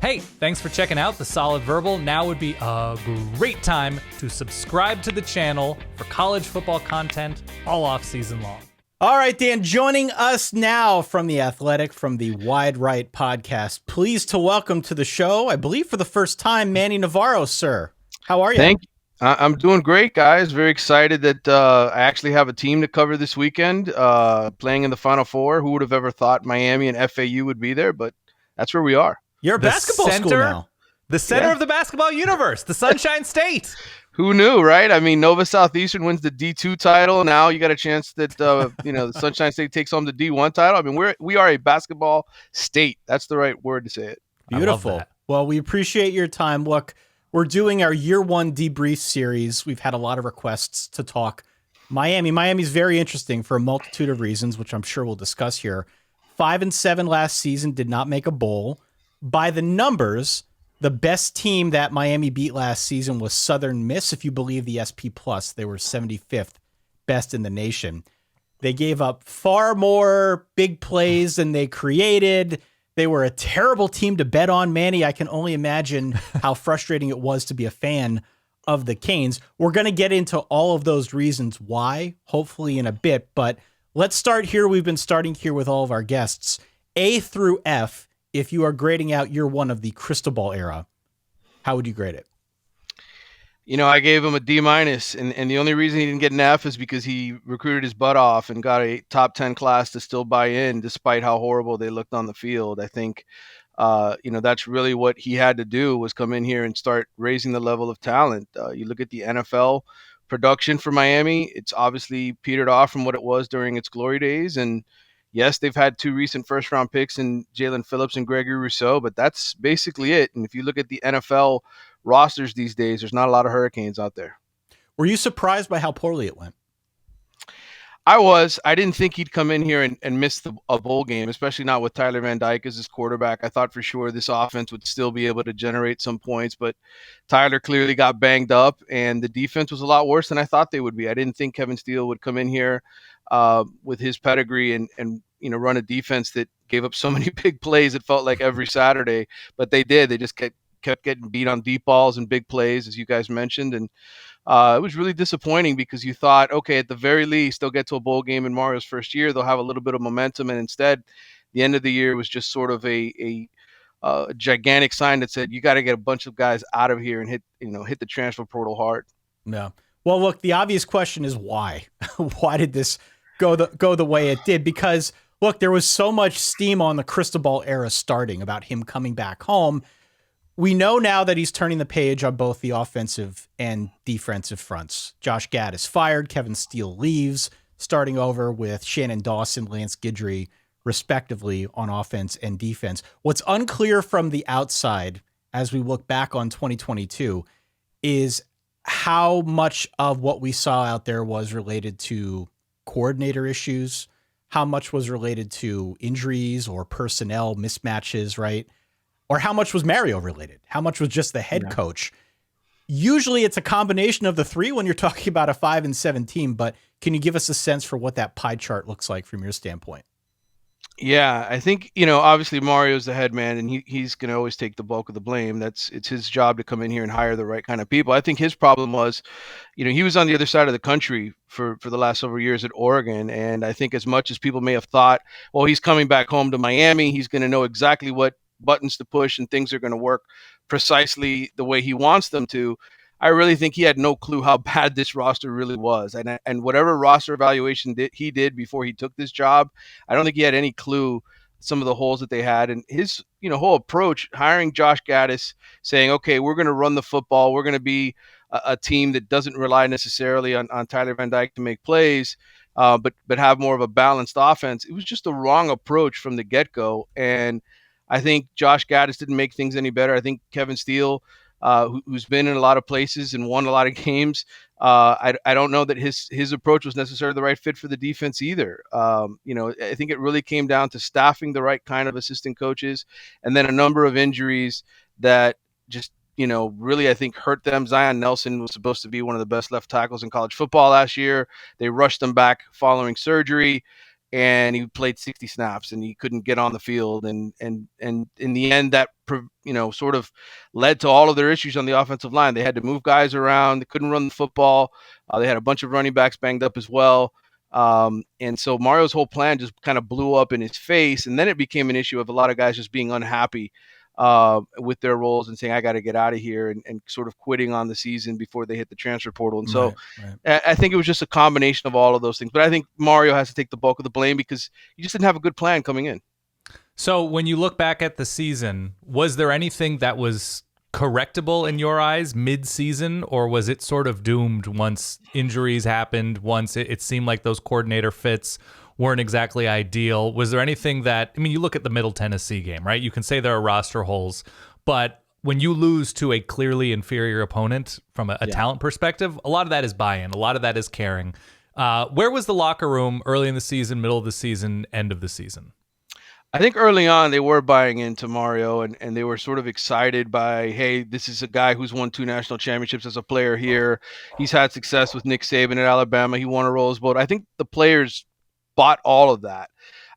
Hey, thanks for checking out The Solid Verbal. Now would be a great time to subscribe to the channel for college football content all off season long. All right, Dan, joining us now from The Athletic, from the Wide Right podcast. Pleased to welcome to the show, I believe for the first time, Manny Navarro, sir. How are you? Thank you. I'm doing great, guys. Very excited that I actually have a team to cover this weekend, playing in the Final Four. Who would have ever thought Miami and FAU would be there? But that's where we are. You're a basketball school now. The center of the basketball universe, the Sunshine State. Who knew, right? I mean, Nova Southeastern wins the D2 title. Now you got a chance that the Sunshine State takes home the D1 title. I mean, we are a basketball state. That's the right word to say it. Beautiful. Well, we appreciate your time. Look, we're doing our Year One Debrief series. We've had a lot of requests to talk Miami. Miami's very interesting for a multitude of reasons, which I'm sure we'll discuss here. 5-7 last season, did not make a bowl. By the numbers, the best team that Miami beat last season was Southern Miss. If you believe the SP Plus, they were 75th best in the nation. They gave up far more big plays than they created. They were a terrible team to bet on. Manny, I can only imagine how frustrating it was to be a fan of the Canes. We're going to get into all of those reasons why, hopefully in a bit, but let's start here. We've been starting here with all of our guests. A through F, if you are grading out year one of the Cristobal era, how would you grade it? You know, I gave him a D-, and the only reason he didn't get an F is because he recruited his butt off and got a top 10 class to still buy in, despite how horrible they looked on the field. I think, that's really what he had to do, was come in here and start raising the level of talent. You look at the NFL production for Miami, it's obviously petered off from what it was during its glory days. And yes, they've had two recent first-round picks in Jalen Phillips and Gregory Rousseau, but that's basically it. And if you look at the NFL rosters these days, there's not a lot of Hurricanes out there. Were you surprised by how poorly it went? I was. I didn't think he'd come in here and miss a bowl game, especially not with Tyler Van Dyke as his quarterback. I thought for sure this offense would still be able to generate some points, but Tyler clearly got banged up, and the defense was a lot worse than I thought they would be. I didn't think Kevin Steele would come in here with his pedigree and run a defense that gave up so many big plays. It felt like every Saturday, but they did. They just kept getting beat on deep balls and big plays, as you guys mentioned. And it was really disappointing because you thought, okay, at the very least, they'll get to a bowl game in Mario's first year. They'll have a little bit of momentum. And instead, the end of the year was just sort of a gigantic sign that said, you got to get a bunch of guys out of here and hit the transfer portal hard. Yeah. Well, look, the obvious question is why? Why did this go the way it did? Because, look, there was so much steam on the Cristobal era starting about him coming back home. We know now that he's turning the page on both the offensive and defensive fronts. Josh Gad is fired. Kevin Steele leaves, starting over with Shannon Dawson, Lance Guidry, respectively, on offense and defense. What's unclear from the outside as we look back on 2022 is how much of what we saw out there was related to coordinator issues, how much was related to injuries or personnel mismatches, right? Or how much was Mario related? How much was just the head coach? Usually it's a combination of the three when you're talking about a 5-7 team, but can you give us a sense for what that pie chart looks like from your standpoint? Yeah, I think, obviously Mario's the head man, and he's going to always take the bulk of the blame. It's his job to come in here and hire the right kind of people. I think his problem was, he was on the other side of the country for the last several years at Oregon. And I think as much as people may have thought, well, he's coming back home to Miami, he's going to know exactly what buttons to push and things are going to work precisely the way he wants them to. I really think he had no clue how bad this roster really was. And whatever roster evaluation he did before he took this job, I don't think he had any clue some of the holes that they had. And his whole approach, hiring Josh Gaddis, saying, okay, we're going to run the football. We're going to be a team that doesn't rely necessarily on Tyler Van Dyke to make plays, but have more of a balanced offense. It was just the wrong approach from the get-go. And I think Josh Gaddis didn't make things any better. I think Kevin Steele, who's been in a lot of places and won a lot of games, I don't know that his approach was necessarily the right fit for the defense either. I think it really came down to staffing the right kind of assistant coaches, and then a number of injuries that just really, I think, hurt them. Zion Nelson was supposed to be one of the best left tackles in college football last year. They rushed him back following surgery. and he played 60 snaps and he couldn't get on the field. And in the end, that, sort of led to all of their issues on the offensive line. They had to move guys around. They couldn't run the football. They had a bunch of running backs banged up as well. And so Mario's whole plan just kind of blew up in his face. And then it became an issue of a lot of guys just being unhappy with their roles and saying, I got to get out of here, and sort of quitting on the season before they hit the transfer portal. And so I think it was just a combination of all of those things. But I think Mario has to take the bulk of the blame because he just didn't have a good plan coming in. So when you look back at the season, was there anything that was correctable in your eyes mid-season, or was it sort of doomed once injuries happened, once it seemed like those coordinator fits weren't exactly ideal? Was there anything that, I mean, you look at the Middle Tennessee game, right? You can say there are roster holes, but when you lose to a clearly inferior opponent from a talent perspective, a lot of that is buy-in. A lot of that is caring. Where was the locker room early in the season, middle of the season, end of the season? I think early on they were buying into Mario, and they were sort of excited by, hey, this is a guy who's won 2 national championships as a player here. He's had success with Nick Saban at Alabama. He won a Rose Bowl. I think the players bought all of that.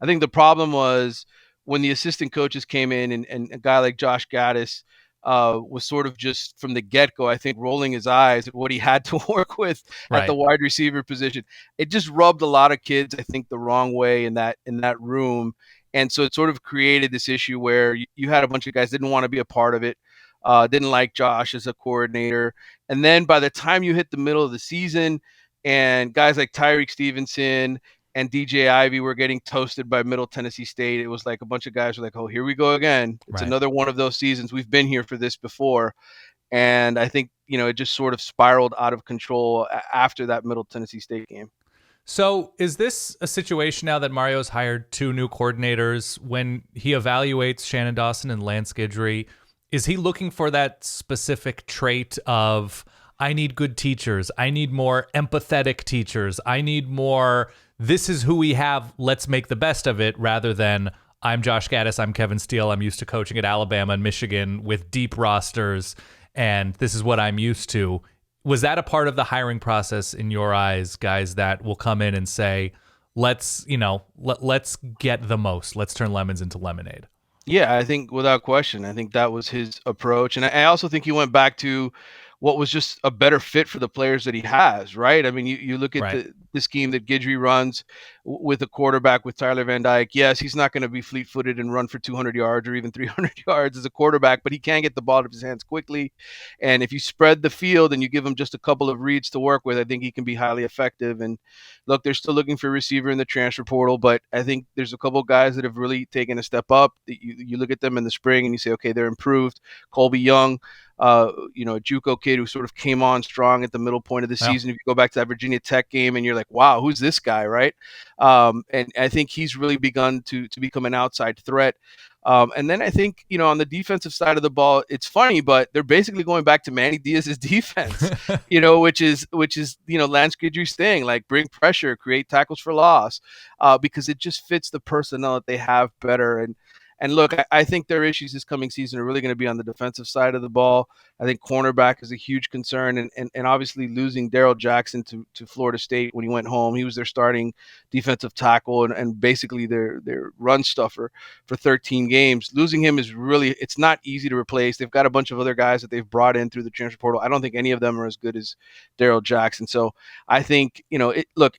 I think the problem was when the assistant coaches came in, and a guy like Josh Gaddis was sort of just from the get-go, I think, rolling his eyes at what he had to work with at the wide receiver position. It just rubbed a lot of kids, I think, the wrong way in that room. And so it sort of created this issue where you had a bunch of guys didn't want to be a part of it, didn't like Josh as a coordinator. And then by the time you hit the middle of the season and guys like Tyreek Stevenson and DJ Ivey were getting toasted by Middle Tennessee State, it was like a bunch of guys were like, oh, here we go again. It's another one of those seasons. We've been here for this before. And I think, it just sort of spiraled out of control after that Middle Tennessee State game. So is this a situation now that Mario's hired 2 new coordinators? When he evaluates Shannon Dawson and Lance Guidry, is he looking for that specific trait of, I need good teachers, I need more empathetic teachers, I need more, this is who we have, let's make the best of it, rather than, I'm Josh Gaddis, I'm Kevin Steele, I'm used to coaching at Alabama and Michigan with deep rosters, and this is what I'm used to? Was that a part of the hiring process in your eyes, guys that will come in and say, let's get the most, let's turn lemons into lemonade? Yeah, I think without question, I think that was his approach. And I also think he went back to what was just a better fit for the players that he has, right? I mean, you look at the scheme that Guidry runs with a quarterback with Tyler Van Dyke. Yes, he's not going to be fleet-footed and run for 200 yards or even 300 yards as a quarterback, but he can get the ball out of his hands quickly. And if you spread the field and you give him just a couple of reads to work with, I think he can be highly effective. And look, they're still looking for a receiver in the transfer portal, but I think there's a couple of guys that have really taken a step up. You look at them in the spring and you say, okay, they're improved. Colby Young, a JUCO kid who sort of came on strong at the middle point of the season. If you go back to that Virginia Tech game and you're like, wow, who's this guy, right? And I think he's really begun to become an outside threat. And then I think, on the defensive side of the ball, it's funny, but they're basically going back to Manny Diaz's defense, which is Lance Guidry's thing, like bring pressure, create tackles for loss, because it just fits the personnel that they have better. And look, I think their issues this coming season are really going to be on the defensive side of the ball. I think cornerback is a huge concern, and obviously losing Darrell Jackson to Florida State when he went home. He was their starting defensive tackle and basically their run stuffer for 13 games. Losing him is it's not easy to replace. They've got a bunch of other guys that they've brought in through the transfer portal. I don't think any of them are as good as Darrell Jackson. So I think, look,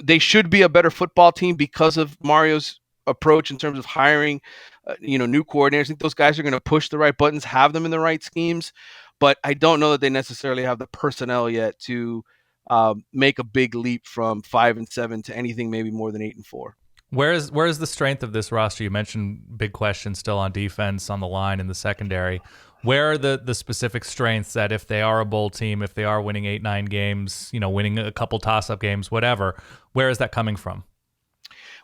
they should be a better football team because of Mario's approach in terms of hiring, new coordinators. I think those guys are going to push the right buttons, have them in the right schemes, but I don't know that they necessarily have the personnel yet to make a big leap from 5-7 to anything maybe more than 8-4. Where is the strength of this roster? You mentioned big questions still on defense, on the line, in the secondary. Where are the specific strengths that if they are a bowl team, if they are winning 8-9 games, winning a couple toss-up games, whatever, where is that coming from?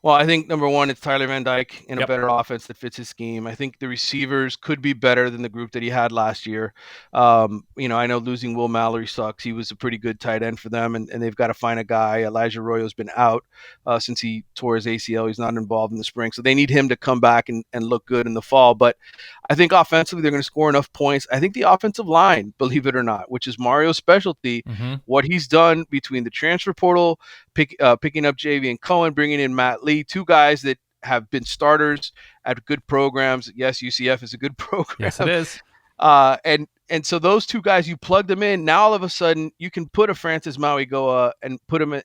Well, I think number one, it's Tyler Van Dyke in a better offense that fits his scheme. I think the receivers could be better than the group that he had last year. I know losing Will Mallory sucks. He was a pretty good tight end for them, and they've got to find a guy. Elijah Arroyo's been out since he tore his ACL. He's not involved in the spring, so they need him to come back and look good in the fall. But I think offensively they're going to score enough points. I think the offensive line, believe it or not, which is Mario's specialty, what he's done between the transfer portal, picking up Javian Cohen, bringing in Matt Lee, legitimately two guys that have been starters at good programs. Yes, UCF is a good program. Yes, it is. And so those two guys, you plug them in. Now all of a sudden, you can put a Francis Mauigoa and put him,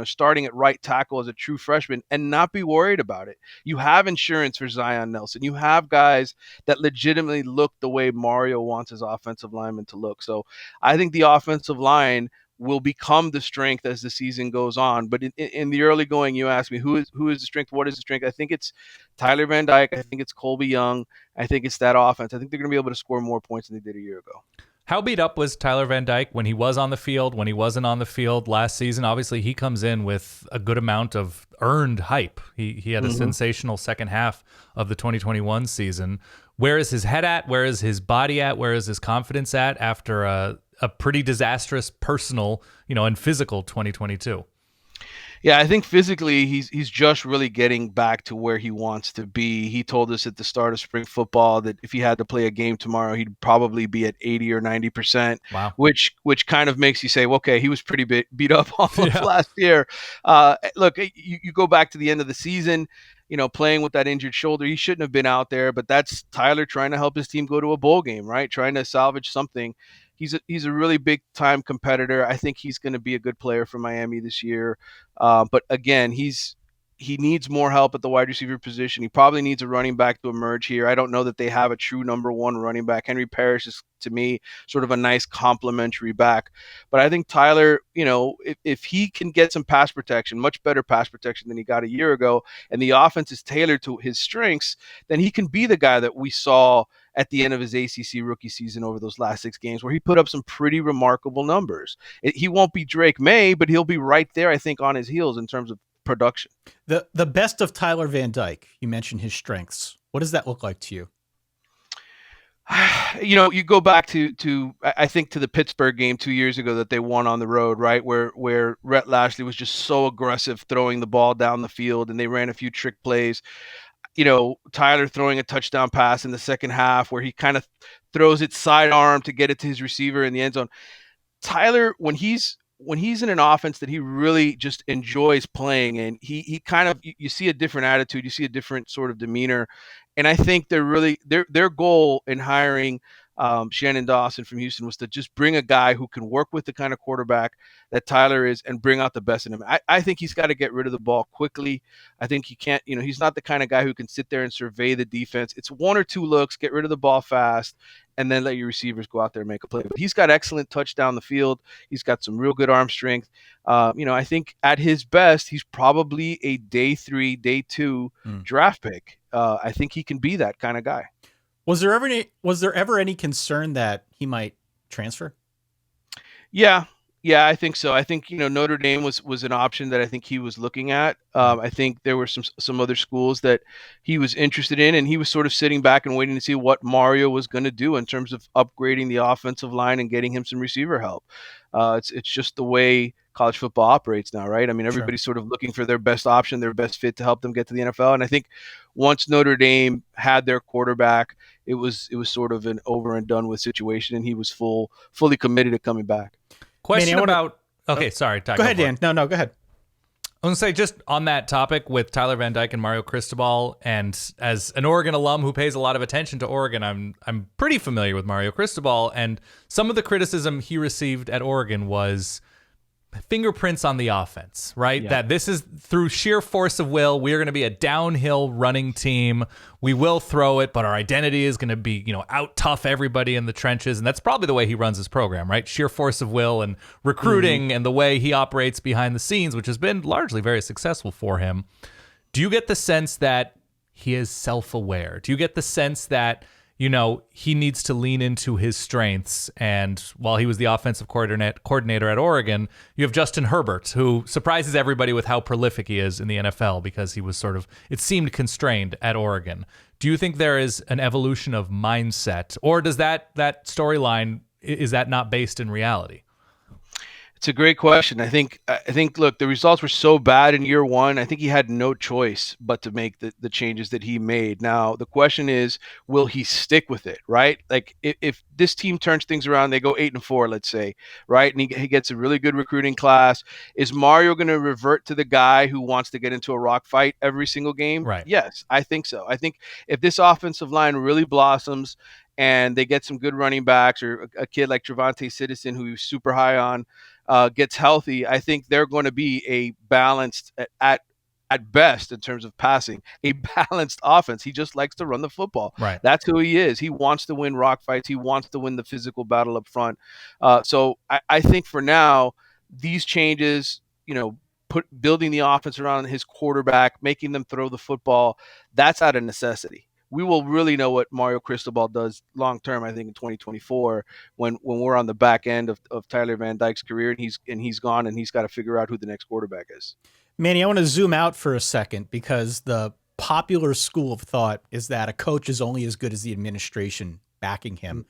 starting at right tackle as a true freshman, and not be worried about it. You have insurance for Zion Nelson. You have guys that legitimately look the way Mario wants his offensive linemen to look. So I think the offensive line will become the strength as the season goes on. But in the early going, you ask me who is the strength? What is the strength? I think it's Tyler Van Dyke. I think it's Colby Young. I think it's that offense. I think they're going to be able to score more points than they did a year ago. How beat up was Tyler Van Dyke when he was on the field, when he wasn't on the field last season? Obviously, he comes in with a good amount of earned hype. He had a sensational second half of the 2021 season. Where is his head at? Where is his body at? Where is his confidence at after a pretty disastrous personal, and physical 2022? Yeah, I think physically he's just really getting back to where he wants to be. He told us at the start of spring football that if he had to play a game tomorrow, he'd probably be at 80 or 90%. Wow. Which kind of makes you say, well, okay, he was pretty beat up all of last year. Look, you go back to the end of the season, playing with that injured shoulder. He shouldn't have been out there, but that's Tyler trying to help his team go to a bowl game, right? Trying to salvage something. He's a really big time competitor. I think he's going to be a good player for Miami this year. But again, he needs more help at the wide receiver position. He probably needs a running back to emerge here. I don't know that they have a true number one running back. Henry Parrish is, to me, sort of a nice complementary back. But I think Tyler, if he can get some pass protection, much better pass protection than he got a year ago, and the offense is tailored to his strengths, then he can be the guy that we saw at the end of his ACC rookie season over those last 6 games, where he put up some pretty remarkable numbers. He won't be Drake May, but he'll be right there, I think, on his heels in terms of production. The best of Tyler Van Dyke, you mentioned his strengths. What does that look like to you? You go back to I think to the Pittsburgh game 2 years ago that they won on the road, right? Where Rhett Lashley was just so aggressive throwing the ball down the field, and they ran a few trick plays. Tyler throwing a touchdown pass in the second half where he kind of throws it sidearm to get it to his receiver in the end zone. Tyler, when he's in an offense that he really just enjoys playing, and he kind of, you see a different attitude, you see a different sort of demeanor. And I think their goal in hiring Shannon Dawson from Houston was to just bring a guy who can work with the kind of quarterback that Tyler is and bring out the best in him. I think he's got to get rid of the ball quickly. I think he can't, he's not the kind of guy who can sit there and survey the defense. It's 1 or 2 looks, get rid of the ball fast, and then let your receivers go out there and make a play. But he's got excellent touch down the field. He's got some real good arm strength. I think at his best, he's probably a day 3, day 2 draft pick. I think he can be that kind of guy. Was there ever any concern that he might transfer? Yeah, I think so. I think Notre Dame was an option that I think he was looking at. I think there were some other schools that he was interested in, and he was sort of sitting back and waiting to see what Mario was going to do in terms of upgrading the offensive line and getting him some receiver help. It's just the way college football operates now, right? I mean, everybody's sort of looking for their best option, their best fit to help them get to the NFL. And I think once Notre Dame had their quarterback, it was sort of an over and done with situation, and he was fully committed to coming back. Question Manny, about okay, sorry. Go ahead, Dan. No, go ahead. I want to say just on that topic with Tyler Van Dyke and Mario Cristobal, and as an Oregon alum who pays a lot of attention to Oregon, I'm pretty familiar with Mario Cristobal, and some of the criticism he received at Oregon was fingerprints on the offense, right? Yeah. That this is through sheer force of will. We are going to be a downhill running team. We will throw it, but our identity is going to be, out tough everybody in the trenches. And that's probably the way he runs his program, right? Sheer force of will and recruiting and the way he operates behind the scenes, which has been largely very successful for him. Do you get the sense that he is self-aware? Do you get the sense that he needs to lean into his strengths? And while he was the offensive coordinator at Oregon, you have Justin Herbert, who surprises everybody with how prolific he is in the NFL because he was it seemed constrained at Oregon. Do you think there is an evolution of mindset, or does that storyline, is that not based in reality? It's a great question. I think look, the results were so bad in year one. I think he had no choice but to make the changes that he made. Now, the question is, will he stick with it, right? Like if this team turns things around, they go 8-4, let's say, right? And he gets a really good recruiting class. Is Mario going to revert to the guy who wants to get into a rock fight every single game? Right. Yes, I think so. I think if this offensive line really blossoms and they get some good running backs or a kid like Trevante Citizen, who he's super high on, gets healthy, I think they're going to be a balanced at best in terms of passing, a balanced offense. He just likes to run the football. Right. That's who he is. He wants to win rock fights. He wants to win the physical battle up front. So I think for now, these changes, building the offense around his quarterback, making them throw the football, that's out of necessity. We will really know what Mario Cristobal does long term, I think, in 2024 when we're on the back end of Tyler Van Dyke's career and he's gone and he's got to figure out who the next quarterback is. Manny, I want to zoom out for a second because the popular school of thought is that a coach is only as good as the administration backing him.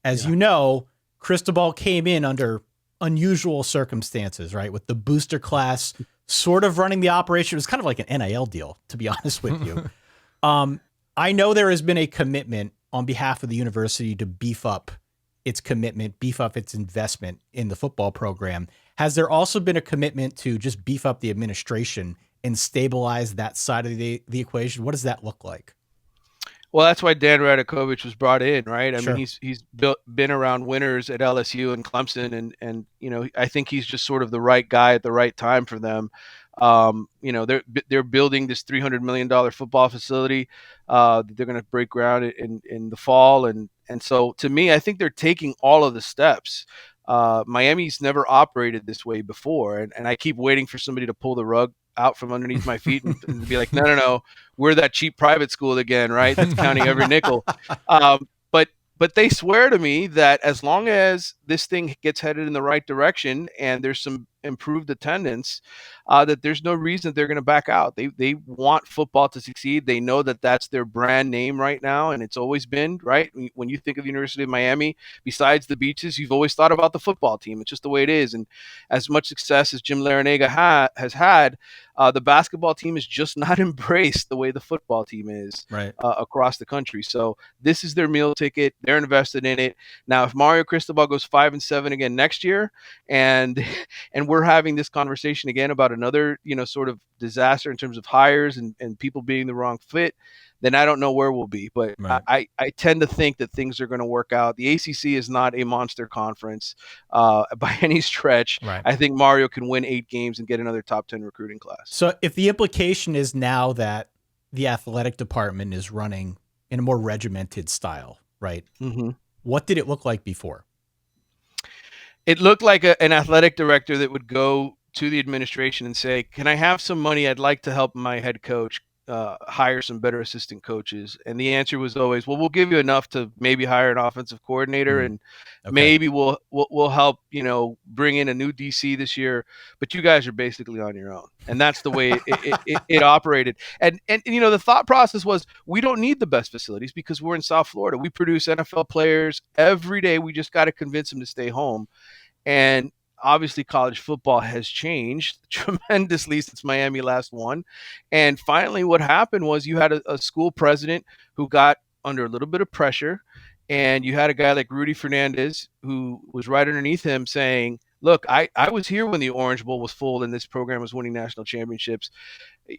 As you know, Cristobal came in under unusual circumstances, right? With the booster class sort of running the operation. It was kind of like an NIL deal, to be honest with you. I know there has been a commitment on behalf of the university to beef up its commitment, beef up its investment in the football program. Has there also been a commitment to just beef up the administration and stabilize that side of the equation? What does that look like? Well, that's why Dan Radakovich was brought in, right? I Sure. mean, he's been around winners at LSU and Clemson, and I think he's just sort of the right guy at the right time for them. They're building this $300 million football facility. They're going to break ground in the fall, and so to me, I think they're taking all of the steps. Miami's never operated this way before, and I keep waiting for somebody to pull the rug out from underneath my feet and be like, no, we're that cheap private school again, right? That's counting every nickel. But they swear to me that as long as this thing gets headed in the right direction and there's some improved attendance, that there's no reason they're going to back out. They want football to succeed. They know that that's their brand name right now, and it's always been, right? When you think of the University of Miami, besides the beaches, you've always thought about the football team. It's just the way it is. And as much success as Jim Larinaga has had, the basketball team is just not embraced the way the football team is across the country. So this is their meal ticket. They're invested in it. Now, if Mario Cristobal goes 5-7 again next year, and we're having this conversation again about another, sort of disaster in terms of hires and people being the wrong fit, then I don't know where we'll be. But I tend to think that things are going to work out. The ACC is not a monster conference by any stretch. Right. I think Mario can win 8 games and get another top 10 recruiting class. So if the implication is now that the athletic department is running in a more regimented style, right? Mm-hmm. What did it look like before? It looked like an athletic director that would go to the administration and say, can I have some money? I'd like to help my head coach hire some better assistant coaches. And the answer was always, well, we'll give you enough to maybe hire an offensive coordinator and maybe we'll help, bring in a new DC this year, but you guys are basically on your own. And that's the way it operated. And the thought process was, we don't need the best facilities because we're in South Florida. We produce NFL players every day. We just got to convince them to stay home. And obviously college football has changed tremendously since Miami last won. And finally, what happened was you had a school president who got under a little bit of pressure. And you had a guy like Rudy Fernandez who was right underneath him saying, look, I was here when the Orange Bowl was full and this program was winning national championships.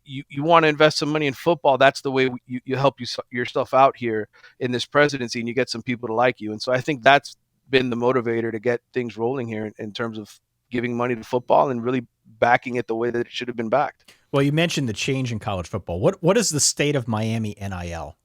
You want to invest some money in football. That's the way you help yourself out here in this presidency, and you get some people to like you. And so I think that's been the motivator to get things rolling here in terms of giving money to football and really backing it the way that it should have been backed. Well, you mentioned the change in college football. What is the state of Miami NIL?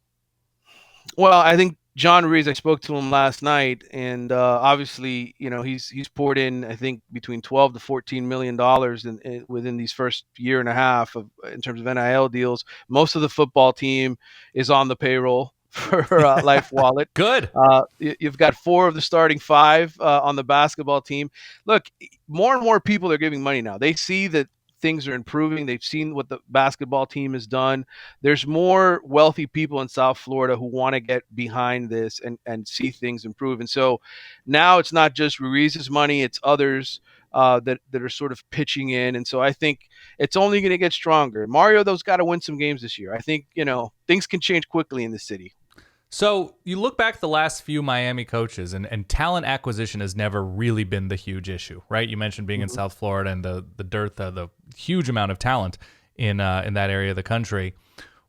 Well, I think John Reese, I spoke to him last night, and obviously, he's poured in, I think, between $12 to $14 million within these first year and a half in terms of NIL deals. Most of the football team is on the payroll for Life Wallet. Good. You've got 4 of the starting 5 on the basketball team. Look, more and more people are giving money now. They see that things are improving. They've seen what the basketball team has done. There's more wealthy people in South Florida who want to get behind this and see things improve. And so now it's not just Ruiz's money, it's others. that are sort of pitching in. And so I think it's only going to get stronger. Mario, though's got to win some games this year. I think, things can change quickly in the city. So you look back the last few Miami coaches, and talent acquisition has never really been the huge issue, right? You mentioned being in South Florida and the dearth, the huge amount of talent in that area of the country.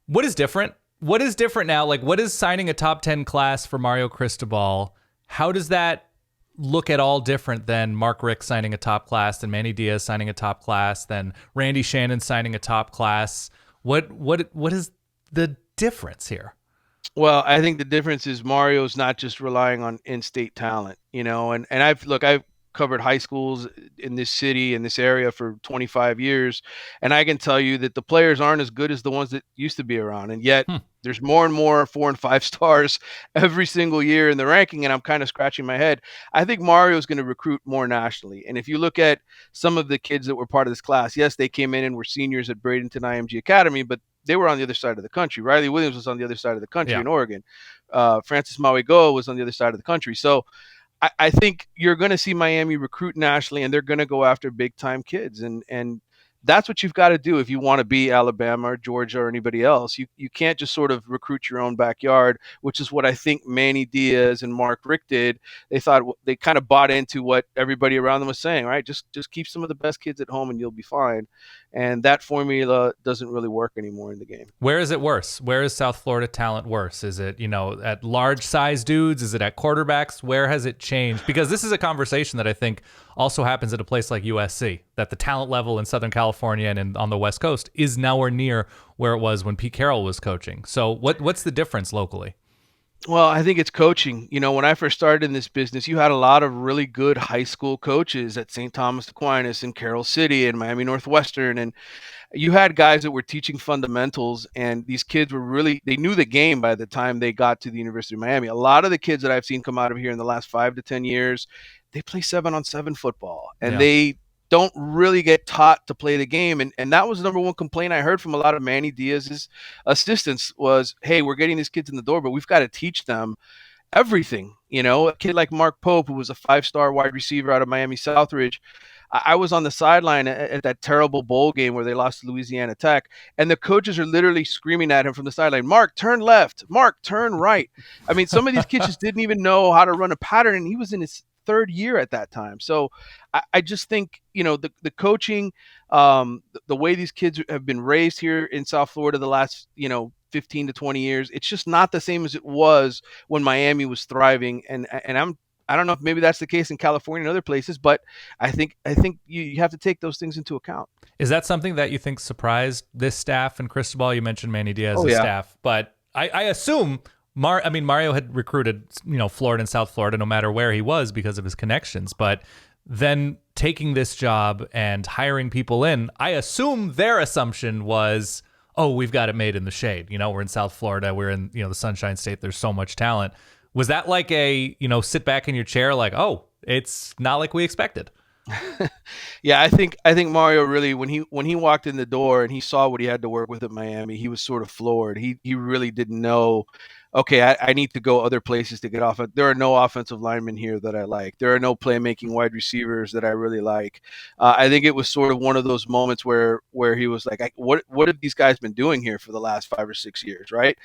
What is different? What is different now? Like, what is signing a top 10 class for Mario Cristobal? How does that look at all different than Mark Richt signing a top class, than Manny Diaz signing a top class, than Randy Shannon signing a top class? What is the difference here? Well, I think the difference is Mario's not just relying on in-state talent, and I've covered high schools in this city, in this area for 25 years, and I can tell you that the players aren't as good as the ones that used to be around, and yet there's more and more 4 and 5 stars every single year in the ranking, and I'm kind of scratching my head. I think Mario's going to recruit more nationally, and if you look at some of the kids that were part of this class, yes, they came in and were seniors at Bradenton IMG Academy, but they were on the other side of the country. Riley Williams was on the other side of the country in Oregon. Francis Mauigoa was on the other side of the country. So I think you're going to see Miami recruit nationally, and they're going to go after big-time kids. And that's what you've got to do if you want to be Alabama or Georgia or anybody else. You can't just sort of recruit your own backyard, which is what I think Manny Diaz and Mark Richt did. They thought they kind of bought into what everybody around them was saying, right? Just keep some of the best kids at home and you'll be fine. And that formula doesn't really work anymore in the game. Where is it worse? Where is South Florida talent worse? Is it, at large size dudes? Is it at quarterbacks? Where has it changed? Because this is a conversation that I think also happens at a place like USC, that the talent level in Southern California and on the West Coast is nowhere near where it was when Pete Carroll was coaching. So what's the difference locally? Well, I think it's coaching. When I first started in this business, you had a lot of really good high school coaches at St. Thomas Aquinas and Carroll City and Miami Northwestern. And you had guys that were teaching fundamentals, and these kids they knew the game by the time they got to the University of Miami. A lot of the kids that I've seen come out of here in the last 5 to 10 years, they play 7-on-7 football, and they don't really get taught to play the game. And that was the number one complaint I heard from a lot of Manny Diaz's assistants was, hey, we're getting these kids in the door, but we've got to teach them everything. A kid like Mark Pope, who was a 5-star wide receiver out of Miami Southridge, I was on the sideline at that terrible bowl game where they lost to Louisiana Tech, and the coaches are literally screaming at him from the sideline, Mark, turn left, Mark, turn right. I mean, some of these kids just didn't even know how to run a pattern, and he was in his 3rd year at that time. So I just think, the coaching, the way these kids have been raised here in South Florida the last, 15 to 20 years, it's just not the same as it was when Miami was thriving. And I don't know if maybe that's the case in California and other places, but I think you have to take those things into account. Is that something that you think surprised this staff and Cristobal? You mentioned Manny Diaz's staff, but I assume Mario had recruited, Florida and South Florida, no matter where he was because of his connections. But then taking this job and hiring people in, I assume their assumption was, oh, we've got it made in the shade. We're in South Florida. We're in, the Sunshine State. There's so much talent. Was that like a, sit back in your chair like, oh, it's not like we expected? Yeah, I think Mario really, when he walked in the door and he saw what he had to work with at Miami, he was sort of floored. He really didn't know, okay, I need to go other places to get off. There are no offensive linemen here that I like. There are no playmaking wide receivers that I really like. I think it was sort of one of those moments where he was like, what have these guys been doing here for the last 5 or 6 years, right?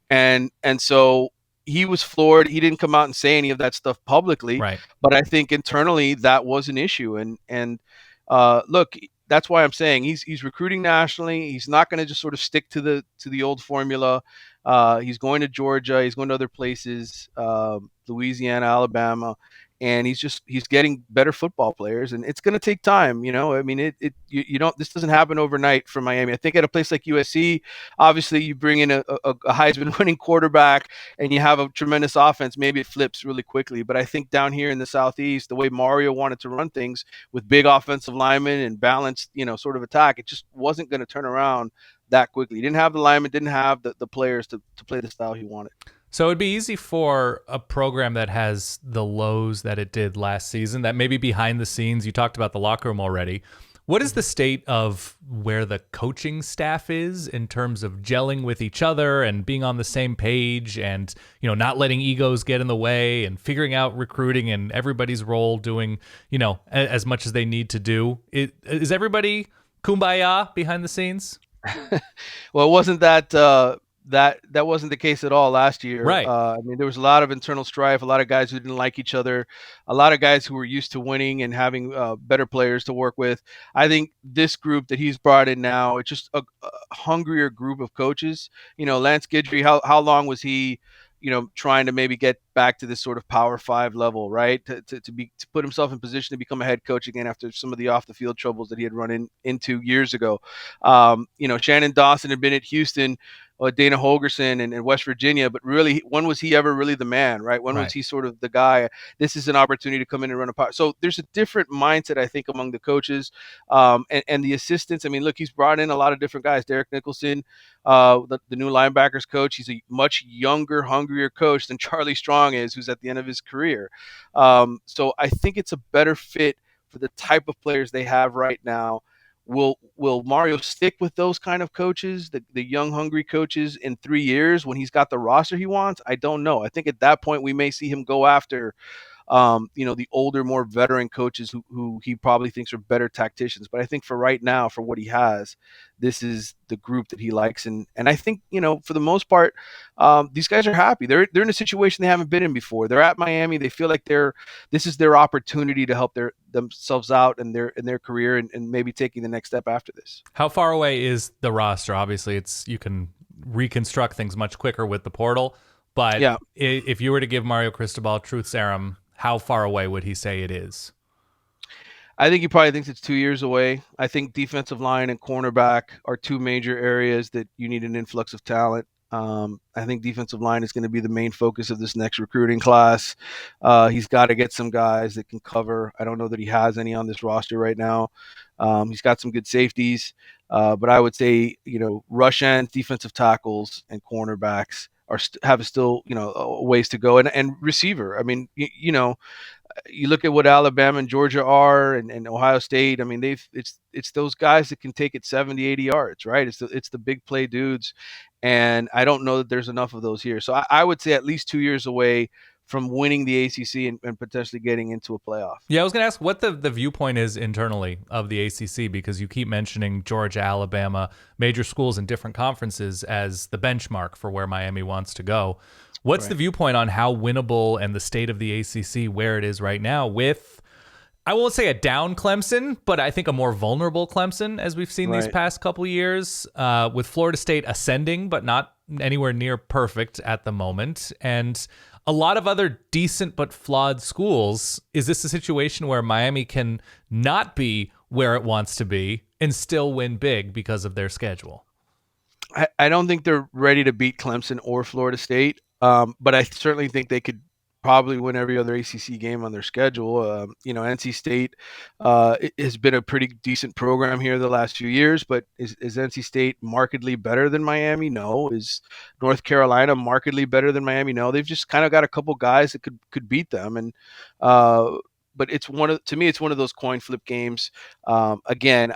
And so he was floored. He didn't come out and say any of that stuff publicly, right? But I think internally that was an issue. And look, that's why I'm saying he's recruiting nationally. He's not going to just sort of stick to the old formula. He's going to Georgia. He's going to other places, Louisiana, Alabama, and he's getting better football players, and it's going to take time. I mean, you don't. This doesn't happen overnight for Miami. I think at a place like USC, obviously you bring in a Heisman winning quarterback and you have a tremendous offense. Maybe it flips really quickly. But I think down here in the Southeast, the way Mario wanted to run things with big offensive linemen and balanced, sort of attack, it just wasn't going to turn around that quickly. He didn't have the linemen, didn't have the players to play the style he wanted. So it'd be easy for a program that has the lows that it did last season, that maybe behind the scenes, you talked about the locker room already, What is the state of where the coaching staff is in terms of gelling with each other and being on the same page and, not letting egos get in the way and figuring out recruiting and everybody's role doing, as much as they need to do? Is everybody kumbaya behind the scenes? Well, it wasn't that wasn't the case at all last year. Right. There was a lot of internal strife, a lot of guys who didn't like each other, a lot of guys who were used to winning and having better players to work with. I think this group that he's brought in now, it's just a hungrier group of coaches. Lance Guidry, how long was he, trying to maybe get back to this sort of Power 5 level, right? To put himself in position to become a head coach again after some of the off the field troubles that he had run into years ago. Shannon Dawson had been at Houston, Dana Holgerson and West Virginia, but really, when was he ever really the man, right? When was he sort of the guy? This is an opportunity to come in and run a power. So there's a different mindset, I think, among the coaches and the assistants. Look, he's brought in a lot of different guys. Derek Nicholson, the new linebackers coach, he's a much younger, hungrier coach than Charlie Strong is, who's at the end of his career. So I think it's a better fit for the type of players they have right now. Will Mario stick with those kind of coaches, the young, hungry coaches, in 3 years when he's got the roster he wants? I don't know. I think at that point we may see him go after, the older, more veteran coaches who he probably thinks are better tacticians. But I think for right now, for what he has, this is the group that he likes. And I think, for the most part, these guys are happy. They're in a situation they haven't been in before. They're at Miami. They feel like this is their opportunity to help themselves out in their career and maybe taking the next step after this. How far away is the roster? Obviously, you can reconstruct things much quicker with the portal. But yeah, if you were to give Mario Cristobal truth serum, how far away would he say it is? I think he probably thinks it's 2 years away. I think defensive line and cornerback are two major areas that you need an influx of talent. I think defensive line is going to be the main focus of this next recruiting class. He's got to get some guys that can cover. I don't know that he has any on this roster right now. He's got some good safeties, but I would say, rush ends, defensive tackles, and cornerbacks have still, ways to go. And receiver. You look at what Alabama and Georgia are and Ohio State. It's those guys that can take it 70, 80 yards, right? It's the big play dudes. And I don't know that there's enough of those here. So I would say at least 2 years away from winning the ACC and potentially getting into a playoff. Yeah, I was going to ask what the viewpoint is internally of the ACC, because you keep mentioning Georgia, Alabama, major schools in different conferences as the benchmark for where Miami wants to go. What's the viewpoint on how winnable and the state of the ACC where it is right now with, I won't say a down Clemson, but I think a more vulnerable Clemson as we've seen these past couple years, with Florida State ascending, but not anywhere near perfect at the moment, and a lot of other decent but flawed schools. Is this a situation where Miami can not be where it wants to be and still win big because of their schedule? I don't think they're ready to beat Clemson or Florida State. But I certainly think they could probably win every other ACC game on their schedule. NC State has been a pretty decent program here the last few years, but is NC State markedly better than Miami? No. Is North Carolina markedly better than Miami? No. They've just kind of got a couple guys that could beat them. And but to me, it's one of those coin flip games. Again,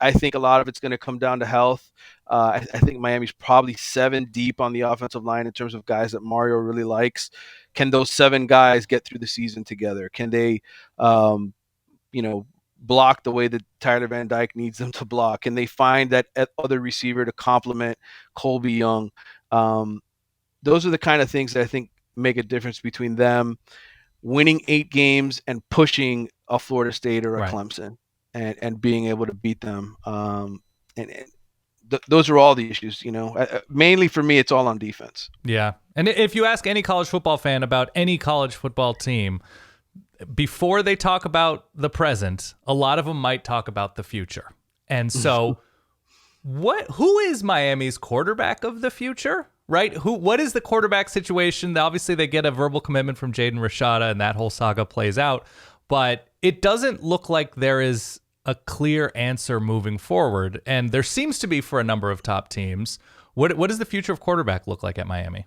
I think a lot of it's going to come down to health. I think Miami's probably 7 deep on the offensive line in terms of guys that Mario really likes. Can those 7 guys get through the season together? Can they, block the way that Tyler Van Dyke needs them to block? Can they find that other receiver to complement Colby Young? Those are the kind of things that I think make a difference between them winning 8 games and pushing a Florida State or a Clemson and being able to beat them. Those are all the issues, mainly for me, it's all on defense. Yeah. And if you ask any college football fan about any college football team, before they talk about the present, a lot of them might talk about the future. And so who is Miami's quarterback of the future? Right? What is the quarterback situation? Obviously, they get a verbal commitment from Jaden Rashada, and that whole saga plays out. But it doesn't look like there is a clear answer moving forward, and there seems to be for a number of top teams. What does the future of quarterback look like at Miami?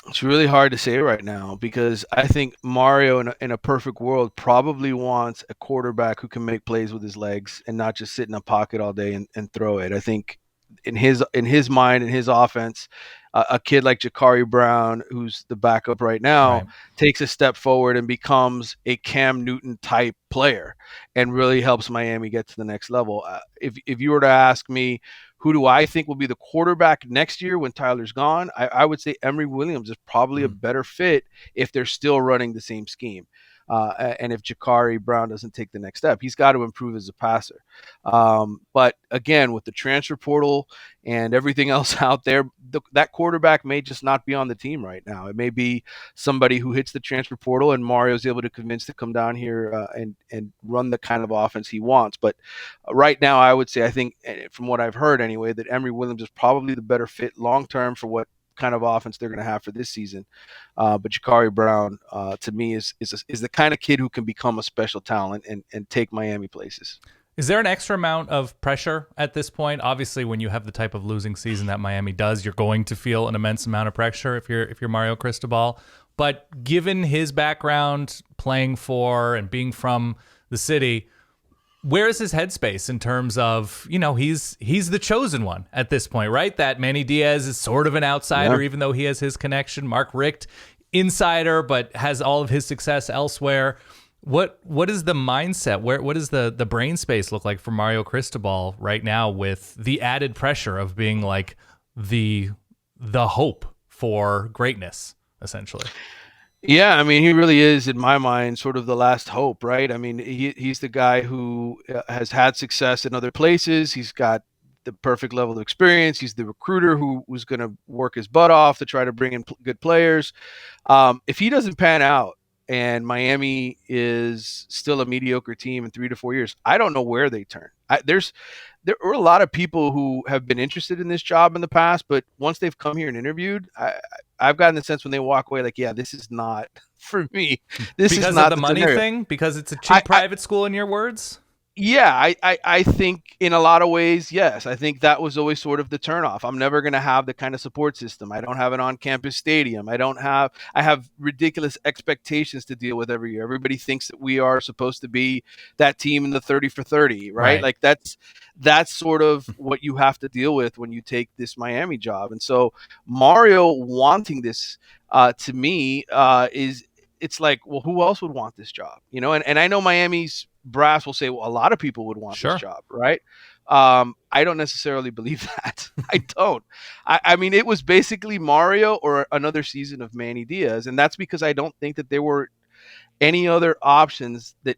It's really hard to say right now because I think Mario, in a perfect world, probably wants a quarterback who can make plays with his legs and not just sit in a pocket all day and throw it. I think in his mind, in his offense, a kid like Jakari Brown, who's the backup right now, Right. takes a step forward and becomes a Cam Newton type player and really helps Miami get to the next level. If you were to ask me, who do I think will be the quarterback next year when Tyler's gone? I would say Emory Williams is probably a better fit if they're still running the same scheme. And if Jakari Brown doesn't take the next step, he's got to improve as a passer. But again, with the transfer portal and everything else out there, that quarterback may just not be on the team right now. It may be somebody who hits the transfer portal and Mario's able to convince to come down here and run the kind of offense he wants. But right now, I would say, I think from what I've heard anyway, that Emory Williams is probably the better fit long term for what kind of offense they're going to have for this season. But Jakari Brown, to me, is the kind of kid who can become a special talent and take Miami places. Is there an extra amount of pressure at this point? Obviously, when you have the type of losing season that Miami does, you're going to feel an immense amount of pressure if you're Mario Cristobal. But given his background playing for and being from the city, where is his headspace in terms of, he's the chosen one at this point, right? That Manny Diaz is sort of an outsider, even though he has his connection. Mark Richt, insider, but has all of his success elsewhere. What is the mindset? What does the brain space look like for Mario Cristobal right now with the added pressure of being like the hope for greatness, essentially? Yeah, I mean, he really is, in my mind, sort of the last hope, right? I mean, he's the guy who has had success in other places. He's got the perfect level of experience. He's the recruiter who was going to work his butt off to try to bring in good players. If he doesn't pan out and Miami is still a mediocre team in 3 to 4 years, I don't know where they turn. There are a lot of people who have been interested in this job in the past, but once they've come here and interviewed, I've gotten the sense when they walk away, like, yeah, this is not for me. This because is not of the money scenario. thing, because it's a cheap private school, in your words. Yeah, I think in a lot of ways, yes. I think that was always sort of the turnoff. I'm never going to have the kind of support system. I don't have an on-campus stadium. I have ridiculous expectations to deal with every year. Everybody thinks that we are supposed to be that team in the 30 for 30, right? Like that's sort of what you have to deal with when you take this Miami job. And so Mario wanting this, to me, it's like, well, who else would want this job? And I know Miami's brass will say, well, a lot of people would want this job, right? I don't necessarily believe that. I don't. I mean, it was basically Mario or another season of Manny Diaz, and that's because I don't think that there were any other options that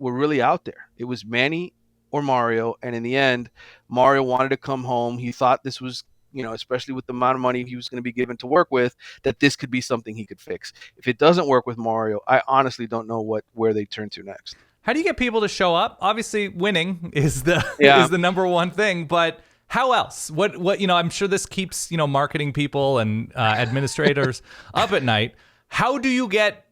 were really out there. It was Manny or Mario, and in the end, Mario wanted to come home. He thought this was, especially with the amount of money he was going to be given to work with, that this could be something he could fix. If it doesn't work with Mario, I honestly don't know where they turn to next. How do you get people to show up? Obviously, winning is the number one thing, but how else? What I'm sure this keeps marketing people and administrators up at night. How do you get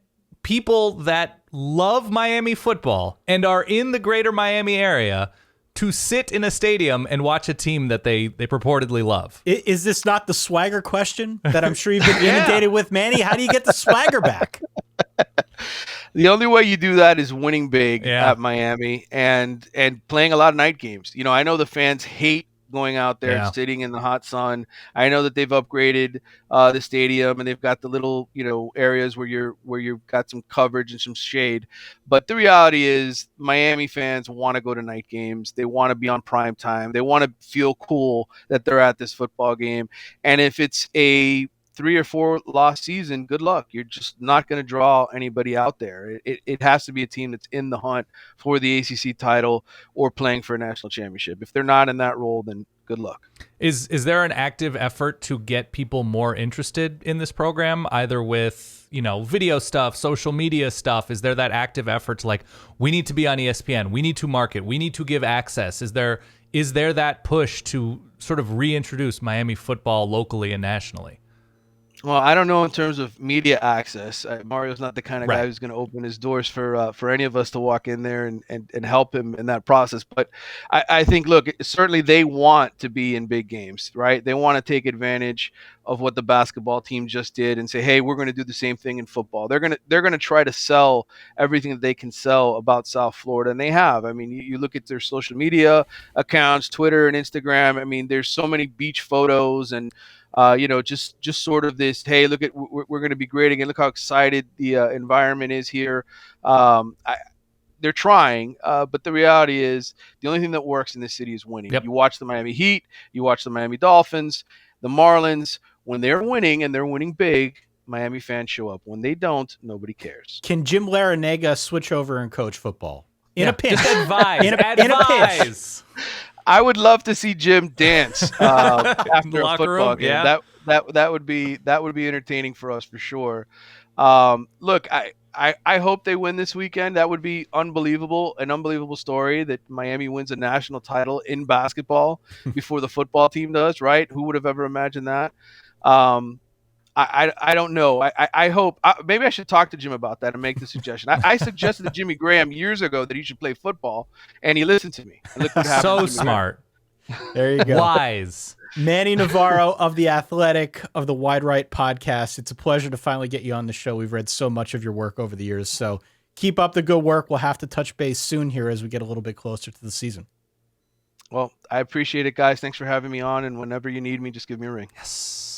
people that love Miami football and are in the greater Miami area to sit in a stadium and watch a team that they purportedly love? Is this not the swagger question that I'm sure you've been inundated with, Manny? How do you get the swagger back? The only way you do that is winning big at Miami and playing a lot of night games. I know the fans hate going out there and sitting in the hot sun. I know that they've upgraded the stadium and they've got the little areas where you've got some coverage and some shade. But the reality is Miami fans want to go to night games. They want to be on prime time. They want to feel cool that they're at this football game. And if it's a 3 or 4 loss season, good luck. You're just not going to draw anybody out there. It has to be a team that's in the hunt for the ACC title or playing for a national championship. If they're not in that role, then good luck. Is there an active effort to get people more interested in this program, either with video stuff, social media stuff? Is there that active effort to, like, we need to be on ESPN, we need to market, we need to give access? Is there that push to sort of reintroduce Miami football locally and nationally? Well, I don't know in terms of media access. Mario's not the kind of guy Right. who's going to open his doors for any of us to walk in there and help him in that process. But I think, look, certainly they want to be in big games, right? They want to take advantage of what the basketball team just did and say, hey, we're going to do the same thing in football. They're gonna try to sell everything that they can sell about South Florida, and they have. I mean, you look at their social media accounts, Twitter and Instagram. I mean, there's so many beach photos and just sort of this, hey, look at we're going to be great again. Look how excited the environment is here. They're trying, but the reality is the only thing that works in this city is winning. Yep. You watch the Miami Heat, you watch the Miami Dolphins, the Marlins. When they're winning and they're winning big, Miami fans show up. When they don't, nobody cares. Can Jim Larrañaga switch over and coach football in a pinch? Just advise. In a pinch. I would love to see Jim dance after a football game. Yeah. That would be entertaining for us for sure. Look, I hope they win this weekend. That would be unbelievable, an unbelievable story that Miami wins a national title in basketball before the football team does, right? Who would have ever imagined that? I don't know. I hope maybe I should talk to Jim about that and make the suggestion. I suggested to Jimmy Graham years ago that he should play football, and he listened to me. And look what happened. So to Jimmy smart. There you go. Wise. Manny Navarro of The Athletic, of the Wide Right podcast. It's a pleasure to finally get you on the show. We've read so much of your work over the years, so keep up the good work. We'll have to touch base soon here as we get a little bit closer to the season. Well, I appreciate it, guys. Thanks for having me on, and whenever you need me, just give me a ring. Yes.